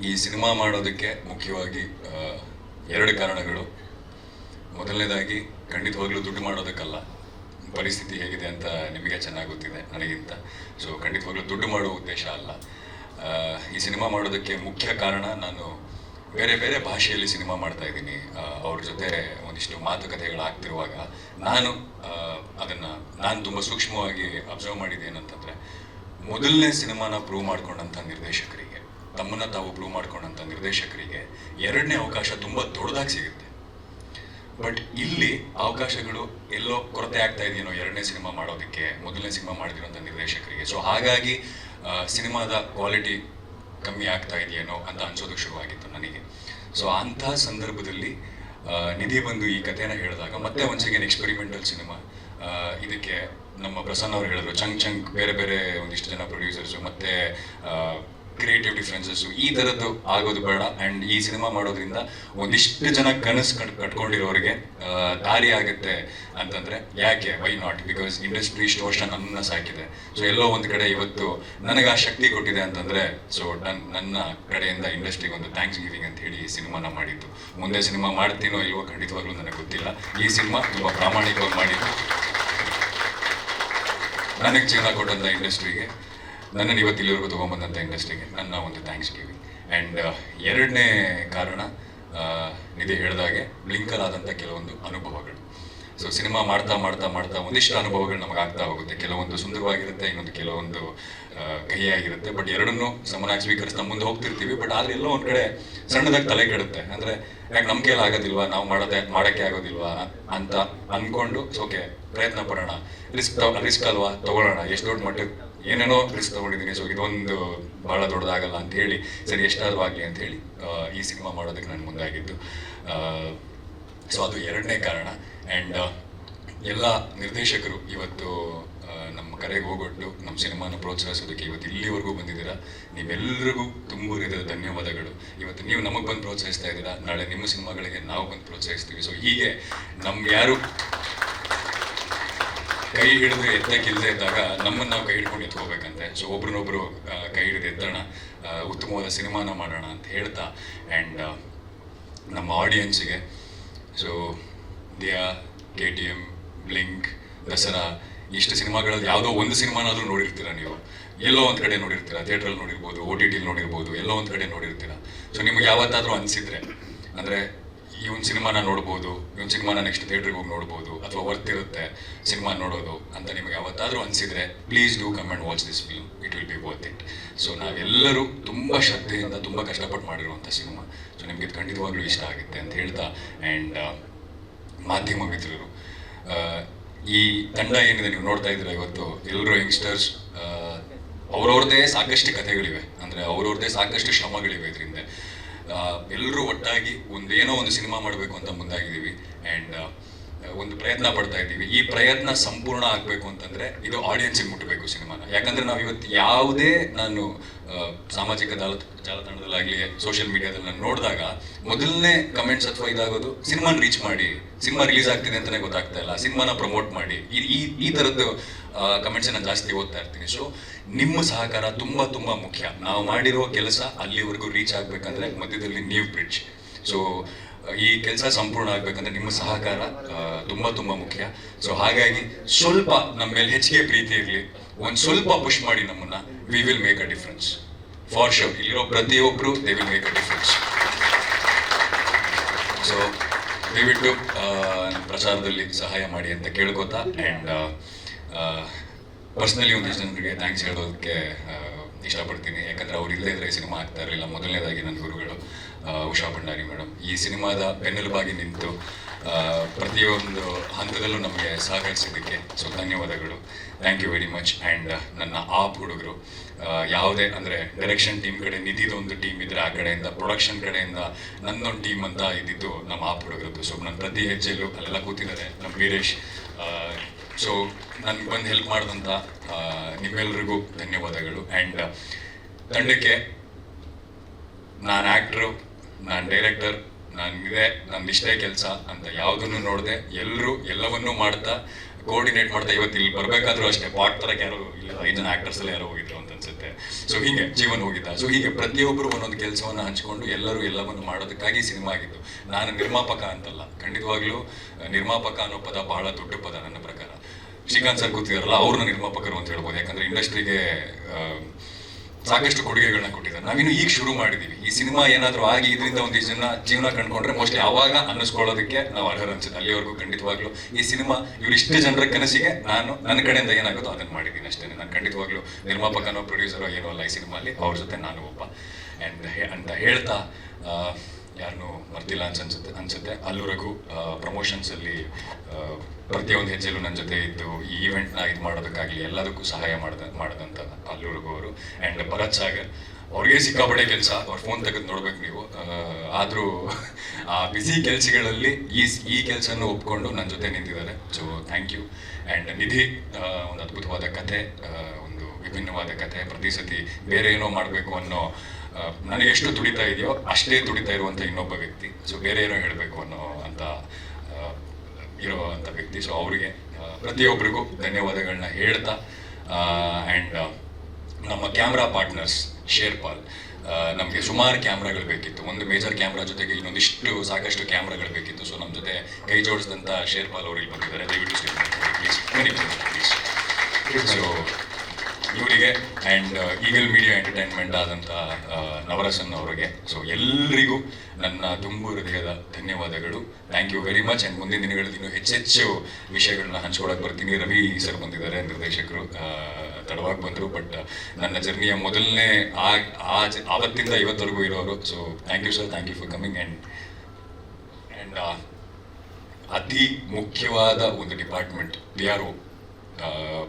ಈ ಸಿನಿಮಾ ಮಾಡೋದಕ್ಕೆ ಮುಖ್ಯವಾಗಿ ಎರಡು ಕಾರಣಗಳು. ಮೊದಲನೇದಾಗಿ ಖಂಡಿತವಾಗ್ಲೂ ದುಡ್ಡು ಮಾಡೋದಕ್ಕಲ್ಲ, ಪರಿಸ್ಥಿತಿ ಹೇಗಿದೆ ಅಂತ ನಿಮಗೆ ಚೆನ್ನಾಗಿ ಗೊತ್ತಿದೆ ನನಗಿಂತ. ಸೊ ಖಂಡಿತವಾಗ್ಲೂ ದುಡ್ಡು ಮಾಡೋ ಉದ್ದೇಶ ಅಲ್ಲ. ಈ ಸಿನಿಮಾ ಮಾಡೋದಕ್ಕೆ ಮುಖ್ಯ ಕಾರಣ, ನಾನು ಬೇರೆ ಬೇರೆ ಭಾಷೆಯಲ್ಲಿ ಸಿನಿಮಾ ಮಾಡ್ತಾ ಇದ್ದೀನಿ. ಅವ್ರ ಜೊತೆ ಒಂದಿಷ್ಟು ಮಾತುಕತೆಗಳಾಗ್ತಿರುವಾಗ ನಾನು ತುಂಬ ಸೂಕ್ಷ್ಮವಾಗಿ ಅಬ್ಸರ್ವ್ ಮಾಡಿದ್ದೆ ಏನಂತಂದರೆ, ಮೊದಲನೇ ಸಿನಿಮಾನ ಪ್ರೂವ್ ಮಾಡ್ಕೊಂಡಂಥ ನಿರ್ದೇಶಕರಿಗೆ, ತಮ್ಮನ್ನ ತಾವು ಪ್ರೂವ್ ಮಾಡ್ಕೊಂಡಂಥ ನಿರ್ದೇಶಕರಿಗೆ ಎರಡನೇ ಅವಕಾಶ ತುಂಬ ದೊಡ್ಡದಾಗಿ ಸಿಗುತ್ತೆ. ಬಟ್ ಇಲ್ಲಿ ಅವಕಾಶಗಳು ಎಲ್ಲೋ ಕೊರತೆ ಆಗ್ತಾ ಇದೆಯೇನೋ ಎರಡನೇ ಸಿನಿಮಾ ಮಾಡೋದಕ್ಕೆ ಮೊದಲನೇ ಸಿನಿಮಾ ಮಾಡಿದಿರೋಂಥ ನಿರ್ದೇಶಕರಿಗೆ. ಸೊ ಹಾಗಾಗಿ ಸಿನಿಮಾದ ಕ್ವಾಲಿಟಿ ಕಮ್ಮಿ ಆಗ್ತಾ ಇದೆಯೇನೋ ಅಂತ ಅನ್ಸೋದಕ್ಕೆ ಶುರುವಾಗಿತ್ತು ನನಗೆ. ಸೊ ಅಂಥ ಸಂದರ್ಭದಲ್ಲಿ ನಿಧಿ ಬಂದು ಈ ಕಥೆನ ಹೇಳಿದಾಗ, ಮತ್ತೆ ಒನ್ಸ್ ಅಗೇನ್ ಎಕ್ಸ್ಪೆರಿಮೆಂಟಲ್ ಸಿನಿಮಾ, ಇದಕ್ಕೆ ನಮ್ಮ ಪ್ರಸನ್ನ ಅವರು ಹೇಳಿದ್ರು, ಚಂಕ್ ಬೇರೆ ಬೇರೆ ಒಂದಿಷ್ಟು ಜನ ಪ್ರೊಡ್ಯೂಸರ್ಸು ಮತ್ತೆ ಕ್ರಿಯೇಟಿವ್ ಡಿಫ್ರೆನ್ಸಸ್ಸು ಈ ಥರದ್ದು ಆಗೋದು ಬೇಡ. ಆ್ಯಂಡ್ ಈ ಸಿನಿಮಾ ಮಾಡೋದ್ರಿಂದ ಒಂದಿಷ್ಟು ಜನ ಕನಸು ಕಟ್ಕೊಂಡಿರೋರಿಗೆ ದಾರಿ ಆಗುತ್ತೆ ಅಂತಂದರೆ ಯಾಕೆ, ವೈ ನಾಟ್? ಬಿಕಾಸ್ ಇಂಡಸ್ಟ್ರಿ ಇಷ್ಟು ವರ್ಷ ನನ್ನನ್ನು ಸಾಕಿದೆ. ಸೊ ಎಲ್ಲೋ ಒಂದು ಕಡೆ ಇವತ್ತು ನನಗೆ ಆ ಶಕ್ತಿ ಕೊಟ್ಟಿದೆ ಅಂತಂದರೆ, ಸೊ ನನ್ನ ಕಡೆಯಿಂದ ಇಂಡಸ್ಟ್ರಿಗೆ ಒಂದು ಥ್ಯಾಂಕ್ಸ್ ಗಿವಿಂಗ್ ಅಂತ ಹೇಳಿ ಈ ಸಿನಿಮಾನ ಮಾಡಿದ್ದು. ಮುಂದೆ ಸಿನಿಮಾ ಮಾಡ್ತೀನೋ ಇಲ್ವೋ ಖಂಡಿತವಾಗ್ಲೂ ನನಗೆ ಗೊತ್ತಿಲ್ಲ. ಈ ಸಿನಿಮಾ ತುಂಬ ಪ್ರಾಮಾಣಿಕವಾಗಿ ಮಾಡಿದ್ದು, ನನಗೆ ಜೀವನ ಕೊಟ್ಟಂಥ ಇಂಡಸ್ಟ್ರಿಗೆ, ನನ್ನನ್ನು ಇವತ್ತು ಇಲ್ಲಿವರೆಗೂ ತೊಗೊಂಬಂದಂಥ ಇಂಡಸ್ಟ್ರಿಗೆ ನನ್ನ ಒಂದು ಥ್ಯಾಂಕ್ಸ್ ಗಿವಿಂಗ್. ಆ್ಯಂಡ್ ಎರಡನೇ ಕಾರಣ, ನಿಧಿ ಹೇಳಿದಾಗೆ ಬ್ಲಿಂಕರ್ ಆದಂಥ ಕೆಲವೊಂದು ಅನುಭವಗಳು. ಸೊ ಸಿನಿಮಾ ಮಾಡ್ತಾ ಮಾಡ್ತಾ ಮಾಡ್ತಾ ಒಂದಿಷ್ಟು ಅನುಭವಗಳು ನಮಗೆ ಆಗ್ತಾ ಹೋಗುತ್ತೆ. ಕೆಲವೊಂದು ಸುಂದರವಾಗಿರುತ್ತೆ, ಇನ್ನೊಂದು ಕೆಲವೊಂದು ಕಹಿಯಾಗಿರುತ್ತೆ. ಬಟ್ ಎರಡನ್ನೂ ಸಮನಾಗಿ ಸ್ವೀಕರಿಸ್ತಾ ಮುಂದೆ ಹೋಗ್ತಿರ್ತೀವಿ. ಬಟ್ ಆದರೆ ಎಲ್ಲೋ ಒಂದು ಕಡೆ ಸಣ್ಣದಾಗಿ ತಲೆ ಕೆಡುತ್ತೆ. ಅಂದರೆ ಯಾಕೆ ನಮ್ಮ ಕೈಯಲ್ಲಿ ಆಗೋದಿಲ್ವಾ, ನಾವು ಮಾಡೋಕ್ಕೆ ಆಗೋದಿಲ್ವಾ ಅಂತ ಅಂದ್ಕೊಂಡು, ಓಕೆ ಪ್ರಯತ್ನ ಪಡೋಣ, ರಿಸ್ಕ್ ಅಲ್ವಾ ತಗೊಳ್ಳೋಣ, ಎಷ್ಟು ದೊಡ್ಡ ಮಟ್ಟಕ್ಕೆ ಏನೇನೋ ರಿಸ್ಕ್ ತೊಗೊಂಡಿದ್ದೀನಿ. ಸೊ ಇದೊಂದು ಭಾಳ ದೊಡ್ಡದಾಗಲ್ಲ ಅಂತ ಹೇಳಿ, ಸರಿ ಎಷ್ಟಾದರೂ ಆಗಲಿ ಅಂತ ಹೇಳಿ ಈ ಸಿನಿಮಾ ಮಾಡೋದಕ್ಕೆ ನಾನು ಮುಂದಾಗಿದ್ದು. ಸೊ ಅದು ಎರಡನೇ ಕಾರಣ. ಆ್ಯಂಡ್ ಎಲ್ಲ ನಿರ್ದೇಶಕರು ಇವತ್ತು ನಮ್ಮ ಕರೆಗೆ ಹೋಗೊಟ್ಟು ನಮ್ಮ ಸಿನಿಮಾನ ಪ್ರೋತ್ಸಾಹಿಸೋದಕ್ಕೆ ಇವತ್ತು ಇಲ್ಲಿವರೆಗೂ ಬಂದಿದ್ದೀರಾ. ನೀವೆಲ್ಲರಿಗೂ ತುಂಬ ಹೃದಯದ ಧನ್ಯವಾದಗಳು. ಇವತ್ತು ನೀವು ನಮಗೆ ಬಂದು ಪ್ರೋತ್ಸಾಹಿಸ್ತಾ ಇದ್ದೀರಾ, ನಾಳೆ ನಿಮ್ಮ ಸಿನಿಮಾಗಳಿಗೆ ನಾವು ಬಂದು ಪ್ರೋತ್ಸಾಹಿಸ್ತೀವಿ. ಸೊ ಹೀಗೆ ನಮ್ಗೆ ಯಾರು ಕೈ ಹಿಡಿದು ಎತ್ತಕ್ಕಿಲ್ಲದೆ ಇದ್ದಾಗ ನಮ್ಮನ್ನು ನಾವು ಕೈ ಹಿಡ್ಕೊಂಡು ಎತ್ಕೋಬೇಕಂತೆ. ಸೊ ಒಬ್ರನ್ನೊಬ್ರು ಕೈ ಹಿಡಿದು ಎತ್ತೋಣ, ಉತ್ತಮವಾದ ಸಿನಿಮಾನ ಮಾಡೋಣ ಅಂತ ಹೇಳ್ತಾ, ಆ್ಯಂಡ್ ನಮ್ಮ ಆಡಿಯನ್ಸಿಗೆ, so Dia, KTM, Blink, Dasara, ಇಷ್ಟು ಸಿನಿಮಾಗಳಲ್ಲಿ ಯಾವುದೋ ಒಂದು ಸಿನಿಮಾನಾದರೂ ನೋಡಿರ್ತೀರ ನೀವು. ಎಲ್ಲೋ ಒಂದು ಕಡೆ ನೋಡಿರ್ತೀರ, ಥಿಯೇಟ್ರಲ್ಲಿ ನೋಡಿರ್ಬೋದು, OTTಲಿ ನೋಡಿರ್ಬೋದು, ಎಲ್ಲೋ ಒಂದು ಕಡೆ ನೋಡಿರ್ತೀರ. ಸೊ ನಿಮ್ಗೆ ಯಾವತ್ತಾದರೂ ಅನಿಸಿದ್ರೆ, ಅಂದರೆ ಈ ಒಂದು ಸಿನಿಮಾನ ನೋಡ್ಬೋದು, ಈ ಒಂದು ಸಿನಿಮಾನ ನೆಕ್ಸ್ಟ್ ಥಿಯೇಟ್ರಿಗೆ ಹೋಗಿ ನೋಡ್ಬೋದು, ಅಥವಾ ವರ್ತ್ ಇರುತ್ತೆ ಸಿನಿಮಾ ನೋಡೋದು ಅಂತ ನಿಮಗೆ ಯಾವತ್ತಾದರೂ ಅನಿಸಿದರೆ, please do come and watch this film, it will be worth it. So ನಾವೆಲ್ಲರೂ ತುಂಬ ಶ್ರದ್ಧೆಯಿಂದ ತುಂಬ ಕಷ್ಟಪಟ್ಟು ಮಾಡಿರುವಂಥ ಸಿನಿಮಾ. ಸೊ ನಿಮಗೆ ಇದು ಖಂಡಿತವಾಗ್ಲೂ ಇಷ್ಟ ಆಗುತ್ತೆ ಅಂತ ಹೇಳ್ತಾ, ಆ್ಯಂಡ್ ಮಾಧ್ಯಮ ಮಿತ್ರರು, ಈ ತಂಡ ಏನಿದೆ ನೀವು ನೋಡ್ತಾ ಇದ್ದೀರಾ ಇವತ್ತು, ಎಲ್ಲರೂ ಯಂಗ್ಸ್ಟರ್ಸ್, ಅವ್ರವ್ರದ್ದೇ ಸಾಕಷ್ಟು ಕಥೆಗಳಿವೆ, ಅಂದರೆ ಅವ್ರವ್ರದ್ದೇ ಸಾಕಷ್ಟು ಶ್ರಮಗಳಿವೆ ಇದರಿಂದ. ಎಲ್ಲರೂ ಒಟ್ಟಾಗಿ ಒಂದೇನೋ ಒಂದು ಸಿನಿಮಾ ಮಾಡಬೇಕು ಅಂತ ಮುಂದಾಗಿದ್ದೀವಿ. ಆ್ಯಂಡ್ ಒಂದು ಪ್ರಯತ್ನ ಪಡ್ತಾ ಇದ್ದೀವಿ. ಈ ಪ್ರಯತ್ನ ಸಂಪೂರ್ಣ ಆಗಬೇಕು ಅಂತಂದರೆ ಇದು ಆಡಿಯನ್ಸಿಗೆ ಮುಟ್ಟಬೇಕು ಸಿನಿಮಾನ. ಯಾಕಂದರೆ ನಾವು ಇವತ್ತು ಯಾವುದೇ, ನಾನು ಸಾಮಾಜಿಕ ಜಾಲತಾಣದಲ್ಲಾಗಲಿ ಸೋಷಿಯಲ್ ಮೀಡಿಯಾದಲ್ಲಿ ನಾನು ನೋಡಿದಾಗ ಮೊದಲನೇ ಕಮೆಂಟ್ಸ್ ಅಥವಾ ಇದಾಗೋದು, ಸಿನಿಮಾನ ರೀಚ್ ಮಾಡಿ, ಸಿನಿಮಾ ರಿಲೀಸ್ ಆಗ್ತಿದೆ ಅಂತಲೇ ಗೊತ್ತಾಗ್ತಾ ಇಲ್ಲ, ಸಿನಿಮಾನ ಪ್ರಮೋಟ್ ಮಾಡಿ, ಈ ಥರದ್ದು ಕಮೆಂಟ್ಸ್ ನಾನು ಜಾಸ್ತಿ ಓದ್ತಾ ಇರ್ತೀನಿ. ಸೊ ನಿಮ್ಮ ಸಹಕಾರ ತುಂಬ ತುಂಬ ಮುಖ್ಯ. ನಾವು ಮಾಡಿರೋ ಕೆಲಸ ಅಲ್ಲಿವರೆಗೂ ರೀಚ್ ಆಗಬೇಕಂದ್ರೆ ಮಧ್ಯದಲ್ಲಿ ನೀವು ಬ್ರಿಡ್ಜ್. ಸೊ ಈ ಕೆಲಸ ಸಂಪೂರ್ಣ ಆಗಬೇಕಂದ್ರೆ ನಿಮ್ಮ ಸಹಕಾರ ತುಂಬ ತುಂಬ ಮುಖ್ಯ. ಸೊ ಹಾಗಾಗಿ ಸ್ವಲ್ಪ ನಮ್ಮ ಮೇಲೆ ಹೆಚ್ಚಿಗೆ ಪ್ರೀತಿ ಇರಲಿ, ಒಂದು ಸ್ವಲ್ಪ ಪುಷ್ ಮಾಡಿ ನಮ್ಮನ್ನ. We will make a difference for sure. ಇಲ್ಲಿರೋ ಪ್ರತಿಯೊಬ್ಬರು they will make a difference. So ದಯವಿಟ್ಟು ಪ್ರಚಾರದಲ್ಲಿ ಸಹಾಯ ಮಾಡಿ ಅಂತ ಕೇಳ್ಕೊತಾ, ಆ್ಯಂಡ್ ಪರ್ಸ್ನಲಿ ಒಂದಿಷ್ಟು ಜನರಿಗೆ ಥ್ಯಾಂಕ್ಸ್ ಹೇಳೋದಕ್ಕೆ ಇಷ್ಟಪಡ್ತೀನಿ. ಯಾಕಂದರೆ ಅವ್ರು ಇಲ್ಲದೇ ಇದ್ರೆ ಈ ಸಿನಿಮಾ ಆಗ್ತಾ ಇರಲಿಲ್ಲ. ಮೊದಲನೇದಾಗಿ ನನ್ನ ಗುರುಗಳು ಉಷಾ ಭಂಡಾರಿ ಮೇಡಮ್, ಈ ಸಿನಿಮಾದ ಬೆನ್ನೆಲುಬಾಗಿ ನಿಂತು ಪ್ರತಿಯೊಂದು ಹಂತದಲ್ಲೂ ನಮಗೆ ಸಹಕರಿಸಿದ್ದಕ್ಕೆ ಸೊ ಧನ್ಯವಾದಗಳು. Thank you very much. And ನನ್ನ ಹುಡುಗರು, ಯಾವುದೇ ಅಂದರೆ ಡೈರೆಕ್ಷನ್ ಟೀಮ್ ಕಡೆ ನಿಧಿದೊಂದು ಟೀಮ್ ಇದ್ದರೆ, ಆ ಕಡೆಯಿಂದ ಪ್ರೊಡಕ್ಷನ್ ಕಡೆಯಿಂದ ನನ್ನೊಂದು ಟೀಮ್ ಅಂತ ಇದ್ದಿದ್ದು ನಮ್ಮ ಹುಡುಗರದ್ದು. ಸೊ ನನ್ನ ಪ್ರತಿ ಹೆಜ್ಜೆಯಲ್ಲೂ ಅಲ್ಲೆಲ್ಲ ಕೂತಿದ್ದಾರೆ ನಮ್ಮ ವೀರೇಶ್. ಸೊ ನನಗೆ ಬಂದು ಹೆಲ್ಪ್ ಮಾಡಿದಂಥ ನಿಮ್ಮೆಲ್ಲರಿಗೂ ಧನ್ಯವಾದಗಳು. ಆ್ಯಂಡ್ ತಂಡಕ್ಕೆ, ನಾನು ಆ್ಯಕ್ಟ್ರು, ನಾನು ಡೈರೆಕ್ಟರ್, ನಂದಿಷ್ಟೇ ಕೆಲಸ ಅಂತ ಯಾವುದನ್ನು ನೋಡದೆ ಎಲ್ಲರೂ ಎಲ್ಲವನ್ನೂ ಮಾಡ್ತಾ ಕೋಆರ್ಡಿನೇಟ್ ಮಾಡ್ತಾ ಇವತ್ತು ಇಲ್ಲಿ ಬರಬೇಕಾದ್ರೂ ಅಷ್ಟೇ ಪಾಟ್ ತರಕ್ಕೆ ಯಾರೋ ಇಲ್ಲ 5 ಜನ ಆ್ಯಕ್ಟರ್ಸ್ ಎಲ್ಲ ಯಾರೋ ಹೋಗಿದ್ರು ಅಂತ ಅನ್ಸುತ್ತೆ. ಸೊ ಹೀಗೆ ಜೀವನ ಹೋಗಿದ್ದ. ಸೊ ಹೀಗೆ ಪ್ರತಿಯೊಬ್ಬರು ಒಂದೊಂದು ಕೆಲಸವನ್ನ ಹಂಚ್ಕೊಂಡು ಎಲ್ಲರೂ ಎಲ್ಲವನ್ನು ಮಾಡೋದಕ್ಕಾಗಿ ಸಿನಿಮಾ ಆಗಿದ್ದು. ನಾನು ನಿರ್ಮಾಪಕ ಅಂತಲ್ಲ, ಖಂಡಿತವಾಗ್ಲೂ ನಿರ್ಮಾಪಕ ಅನ್ನೋ ಪದ ಬಹಳ ದೊಡ್ಡ ಪದ ನನ್ನ ಪ್ರಕಾರ. ಶ್ರೀಕಾಂತ್ ಸರ್ ಗೊತ್ತಿದಾರಲ್ಲ, ಅವ್ರನ್ನ ನಿರ್ಮಾಪಕರು ಅಂತ ಹೇಳ್ಬೋದು. ಯಾಕಂದ್ರೆ ಇಂಡಸ್ಟ್ರಿಗೆ ಸಾಕಷ್ಟು ಕೊಡುಗೆಗಳನ್ನ ಕೊಟ್ಟಿದ್ದಾರೆ. ನಾವಿನ್ನು ಈಗ ಶುರು ಮಾಡಿದೀವಿ. ಈ ಸಿನಿಮಾ ಏನಾದರೂ ಆಗಿ ಇದರಿಂದ ಒಂದಿಷ್ಟು ಜನ ಜೀವನ ಕಂಡ್ಕೊಂಡ್ರೆ ಮೋಸ್ಟ್ಲಿ ಆವಾಗ ಅನ್ನಿಸ್ಕೊಳ್ಳೋದಕ್ಕೆ ನಾವು ಅರ್ಹರು ಅನ್ಸುತ್ತೆ. ಅಲ್ಲಿವರೆಗೂ ಖಂಡಿತವಾಗ್ಲೂ ಈ ಸಿನಿಮಾ ಇವರಿಷ್ಟು ಜನರ ಕನಸಿಗೆ ನಾನು ನನ್ನ ಕಡೆಯಿಂದ ಏನಾಗುತ್ತೋ ಅದನ್ನು ಮಾಡಿದ್ದೀನಿ ಅಷ್ಟೇ. ನಾನು ಖಂಡಿತವಾಗ್ಲೂ ನಿರ್ಮಾಪಕನೋ ಪ್ರೊಡ್ಯೂಸರೋ ಏನೋ ಅಲ್ಲ ಈ ಸಿನಿಮಾಲಿ, ಅವ್ರ ಜೊತೆ ನಾನು ಒಬ್ಬ. ಅಂತ ಹೇಳ್ತಾ ಯಾರನ್ನೂ ಮರ್ತಿಲ್ಲ ಅನ್ಸುತ್ತೆ. ಅಲ್ಲಿವರೆಗೂ ಪ್ರಮೋಷನ್ಸಲ್ಲಿ ಪ್ರತಿಯೊಂದು ಹೆಜ್ಜೆಲ್ಲೂ ನನ್ನ ಜೊತೆ ಇದ್ದು ಈ ಈವೆಂಟ್ನ ಇದು ಮಾಡೋದಕ್ಕಾಗಲಿ ಎಲ್ಲದಕ್ಕೂ ಸಹಾಯ ಮಾಡಿದಂಥ ಅಲ್ಲಿವರೆಗೂ ಅವರು. ಆ್ಯಂಡ್ ಭರತ್ ಸಾಗರ್ ಅವ್ರಿಗೆ ಸಿಕ್ಕಾಪಟ್ಟೆ ಕೆಲಸ, ಅವ್ರ ಫೋನ್ ತೆಗೆದು ನೋಡ್ಬೇಕು ನೀವು. ಆದರೂ ಆ ಬ್ಯುಸಿ ಕೆಲಸಗಳಲ್ಲಿ ಈ ಕೆಲಸನೂ ಒಪ್ಕೊಂಡು ನನ್ನ ಜೊತೆ ನಿಂತಿದ್ದಾರೆ. So thank you. And Nidhi ಒಂದು ಅದ್ಭುತವಾದ ಕಥೆ, ಒಂದು ವಿಭಿನ್ನವಾದ ಕಥೆ. ಪ್ರತಿ ಸತಿ ಬೇರೆ ಏನೋ ಮಾಡಬೇಕು ಅನ್ನೋ ನನಗೆ ಎಷ್ಟು ತುಡಿತಾ ಇದೆಯೋ ಅಷ್ಟೇ ತುಡಿತಾ ಇರುವಂಥ ಇನ್ನೊಬ್ಬ ವ್ಯಕ್ತಿ. ಸೊ ಬೇರೆ ಏನೋ ಹೇಳಬೇಕು ಇರುವಂಥ ವ್ಯಕ್ತಿ. ಸೊ ಅವರಿಗೆ ಪ್ರತಿಯೊಬ್ಬರಿಗೂ ಧನ್ಯವಾದಗಳನ್ನ ಹೇಳ್ತಾ, ಆ್ಯಂಡ್ ನಮ್ಮ ಕ್ಯಾಮ್ರಾ ಪಾರ್ಟ್ನರ್ಸ್ ಶೇರ್ಪಾಲ್, ನಮಗೆ ಸುಮಾರು ಕ್ಯಾಮ್ರಾಗಳು ಬೇಕಿತ್ತು. ಒಂದು ಮೇಜರ್ ಕ್ಯಾಮ್ರಾ ಜೊತೆಗೆ ಇನ್ನೊಂದಿಷ್ಟು ಸಾಕಷ್ಟು ಕ್ಯಾಮ್ರಾಗಳು ಬೇಕಿತ್ತು. ಸೊ ನಮ್ಮ ಜೊತೆ ಕೈ ಜೋಡಿಸಿದಂಥ ಶೇರ್ಪಾಲ್ ಅವರು ಇಲ್ಲಿ ಬಂದಿದ್ದಾರೆ. ದಯವಿಟ್ಟು ಪ್ಲೀಸ್. ಸೊ ಇವರಿಗೆ ಆ್ಯಂಡ್ ಈಗಲ್ ಮೀಡಿಯಾ ಎಂಟರ್ಟೈನ್ಮೆಂಟ್ ಆದಂಥ ನವರಸನ್ ಅವರಿಗೆ, ಸೊ ಎಲ್ರಿಗೂ ನನ್ನ ತುಂಬು ಹೃದಯದ ಧನ್ಯವಾದಗಳು. Thank you very much. And ಮುಂದಿನ ದಿನಗಳಲ್ಲಿ ಇನ್ನೂ ಹೆಚ್ಚೆಚ್ಚು ವಿಷಯಗಳನ್ನ ಹಂಚ್ಕೊಳಕ್ಕೆ ಬರ್ತೀನಿ. ರವಿ ಸರ್ ಬಂದಿದ್ದಾರೆ, ನಿರ್ದೇಶಕರು. ತಡವಾಗಿ ಬಂದರು, ಬಟ್ ನನ್ನ ಜರ್ನಿಯ ಮೊದಲನೇ ಆವತ್ತಿಂದ ಇವತ್ತವರೆಗೂ ಇರೋರು. So thank you sir, thank you for coming. And ಅತಿ ಮುಖ್ಯವಾದ ಒಂದು ಡಿಪಾರ್ಟ್ಮೆಂಟ್ PRO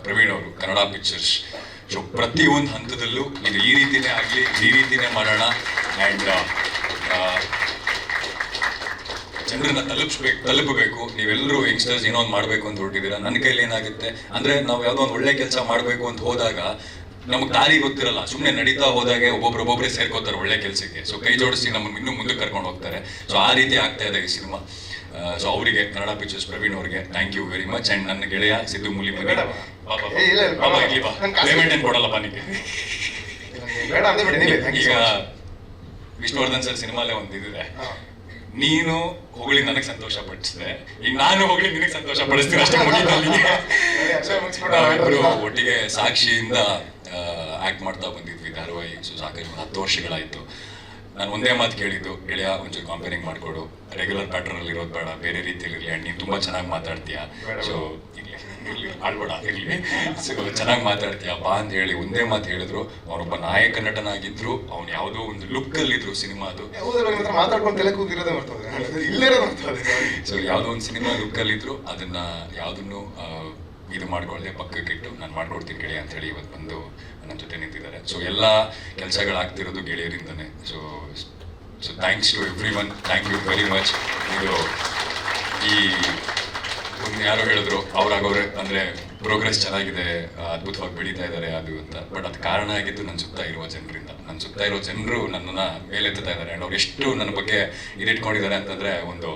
ಪ್ರವೀಣ್ ಅವರು, ಕನ್ನಡ ಪಿಕ್ಚರ್ಸ್. ಸೊ ಪ್ರತಿಯೊಂದು ಹಂತದಲ್ಲೂ ಇದು ಈ ರೀತಿನೇ ಆಗಲಿ, ಈ ರೀತಿನೇ ಮಾಡೋಣ. ಆ್ಯಂಡ್ ಜನರನ್ನ ತಲುಪಬೇಕು. ನೀವೆಲ್ಲರೂ ಯಂಗ್ಸ್ಟರ್ಸ್ ಏನೋ ಒಂದು ಮಾಡಬೇಕು ಅಂತ ಹೊರಟಿದ್ದೀರಾ. ನನ್ನ ಕೈಲಿ ಏನಾಗುತ್ತೆ ಅಂದರೆ, ನಾವು ಯಾವುದೋ ಒಂದು ಒಳ್ಳೆ ಕೆಲಸ ಮಾಡಬೇಕು ಅಂತ ಹೋದಾಗ ನಮಗೆ ದಾರಿ ಗೊತ್ತಿರಲ್ಲ. ಸುಮ್ಮನೆ ನಡೀತಾ ಹೋದಾಗೆ ಒಬ್ಬೊಬ್ಬರೇ ಸೇರ್ಕೋತಾರೆ ಒಳ್ಳೆ ಕೆಲಸಕ್ಕೆ. ಸೊ ಕೈ ಜೋಡಿಸಿ ನಮ್ಮನ್ನು ಇನ್ನೂ ಮುಂದೆ ಕರ್ಕೊಂಡು ಹೋಗ್ತಾರೆ. ಸೊ ಆ ರೀತಿ ಆಗ್ತಾ ಇದೆ ಈ ಸಿನಿಮಾ. ಸೊ ಅವರಿಗೆ, ಕನ್ನಡ ಪಿಕ್ಚರ್ಸ್ ಪ್ರವೀಣ್ ಅವರಿಗೆ thank you very much. And ನನ್ನ ಗೆಳೆಯ ಸಿದ್ದು ಮೂಲಿ ಮನೆ ಪೇಮೆಂಟ್ ಏನು ಕೊಡಲ್ಲಪ್ಪ ನಿಮಗೆ. ಈಗ ವಿಷ್ಣುವರ್ಧನ್ ಸರ್ ಸಿನಿಮಾಲೇ ಒಂದು ಇದಿದೆ, ನೀನು ಹೊಗಳಿ ನನಗೆ ಸಂತೋಷ ಪಡಿಸಿದೆ, ಈಗ ನಾನು ಹೊಗಳಿ ನಿನಗೆ ಸಂತೋಷ ಪಡಿಸ್ತೀನಿ ಅಷ್ಟೇ. ಮುಗಿದಲ್ಲಿ ಒಟ್ಟಿಗೆ ಸಾಕ್ಷಿಯಿಂದ ಆಕ್ಟ್ ಮಾಡ್ತಾ ಬಂದಿದ್ವಿ ಧಾರಾವಾಹಿ. ಸೊ ಸಾಕಷ್ಟು 10 ವರ್ಷಗಳಾಯಿತು. ನಾನು ಒಂದೇ ಮಾತು ಕೇಳಿದ್ದು, ಗೆಳೆಯ ಒಂಚೂರು ಕಾಂಪೇರಿಂಗ್ ಮಾಡಿಕೊಡು, ರೆಗ್ಯುಲರ್ ಪ್ಯಾಟರ್ನಲ್ಲಿ ಇರೋದು ಬೇಡ, ಬೇರೆ ರೀತಿಯಲ್ಲಿ ಇರಲಿ. ಆ್ಯಂಡ್ ನೀನು ತುಂಬ ಚೆನ್ನಾಗಿ ಮಾತಾಡ್ತೀಯ, ಸೊ ಇರಲಿ ಆಳ್ಬೇಡ, ಇರಲಿ, ಸೊ ಚೆನ್ನಾಗಿ ಮಾತಾಡ್ತೀಯ ಬಾ ಅಂತ ಹೇಳಿ ಒಂದೇ ಮಾತು ಹೇಳಿದ್ರು. ಅವನೊಬ್ಬ ನಾಯಕ ನಟನಾಗಿದ್ರು, ಅವ್ನು ಯಾವುದೋ ಒಂದು ಲುಕ್ಕಲ್ಲಿದ್ರು ಸಿನಿಮಾದು. ಸೊ ಯಾವುದೋ ಒಂದು ಸಿನಿಮಾ ಲುಕ್ಕಲ್ಲಿದ್ರು, ಅದನ್ನ ಯಾವುದನ್ನು ಇದು ಮಾಡ್ಕೊಳ್ಳದೆ ಪಕ್ಕಕ್ಕಿಟ್ಟು ನಾನು ಮಾಡ್ಕೊಡ್ತೀನಿ ಗೆಳೆಯ ಅಂತ ಹೇಳಿ ಇವತ್ತು ಬಂದು ನನ್ನ ಜೊತೆ ನಿಂತಿದ್ದಾರೆ. ಸೊ ಎಲ್ಲ ಕೆಲಸಗಳಾಗ್ತಿರೋದು ಗೆಳೆಯರಿಂದನೇ. So thanks to everyone, thank you very much. ಇದು ಈ ಒಂದು ಯಾರೋ ಹೇಳಿದ್ರು ಅವ್ರಾಗವ್ರೆ ಅಂದರೆ ಪ್ರೋಗ್ರೆಸ್ ಚೆನ್ನಾಗಿದೆ, ಅದ್ಭುತವಾಗಿ ಬೆಳೀತಾ ಇದ್ದಾರೆ ಅದು ಅಂತ. ಬಟ್ ಅದು ಕಾರಣ ಆಗಿದ್ದು ನನ್ನ ಸುತ್ತ ಇರುವ ಜನರಿಂದ. ನನ್ನ ಸುತ್ತ ಇರೋ ಜನರು ನನ್ನನ್ನು ಮೇಲೆತ್ತಾ ಇದ್ದಾರೆ. ಆ್ಯಂಡ್ ಅವ್ರು ಎಷ್ಟು ನನ್ನ ಬಗ್ಗೆ ಇದಿಟ್ಕೊಂಡಿದ್ದಾರೆ ಅಂತಂದರೆ, ಒಂದು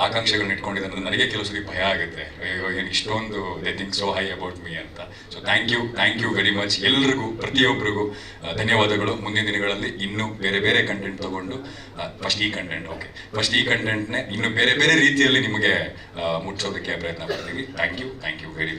ಆಕಾಂಕ್ಷೆಗಳನ್ನ ಇಟ್ಕೊಂಡಿದ್ದಾರೆ. ನನಗೆ ಕೆಲವು ಸರಿ ಭಯ ಆಗುತ್ತೆ, ಅಯ್ಯೋ ಏನು ಇಷ್ಟೊಂದು they think so high about me ಅಂತ. So thank you very much ಎಲ್ರಿಗೂ, ಪ್ರತಿಯೊಬ್ಬರಿಗೂ ಧನ್ಯವಾದಗಳು. ಮುಂದಿನ ದಿನಗಳಲ್ಲಿ ಇನ್ನೂ ಬೇರೆ ಬೇರೆ ಕಂಟೆಂಟ್ ತಗೊಂಡು, ಫಸ್ಟ್ ಈ ಕಂಟೆಂಟ್ನೇ ಇನ್ನೂ ಬೇರೆ ಬೇರೆ ರೀತಿಯಲ್ಲಿ ನಿಮಗೆ ಮುಟ್ಸೋದಕ್ಕೆ ಪ್ರಯತ್ನ ಪಡ್ತೀವಿ. Thank you very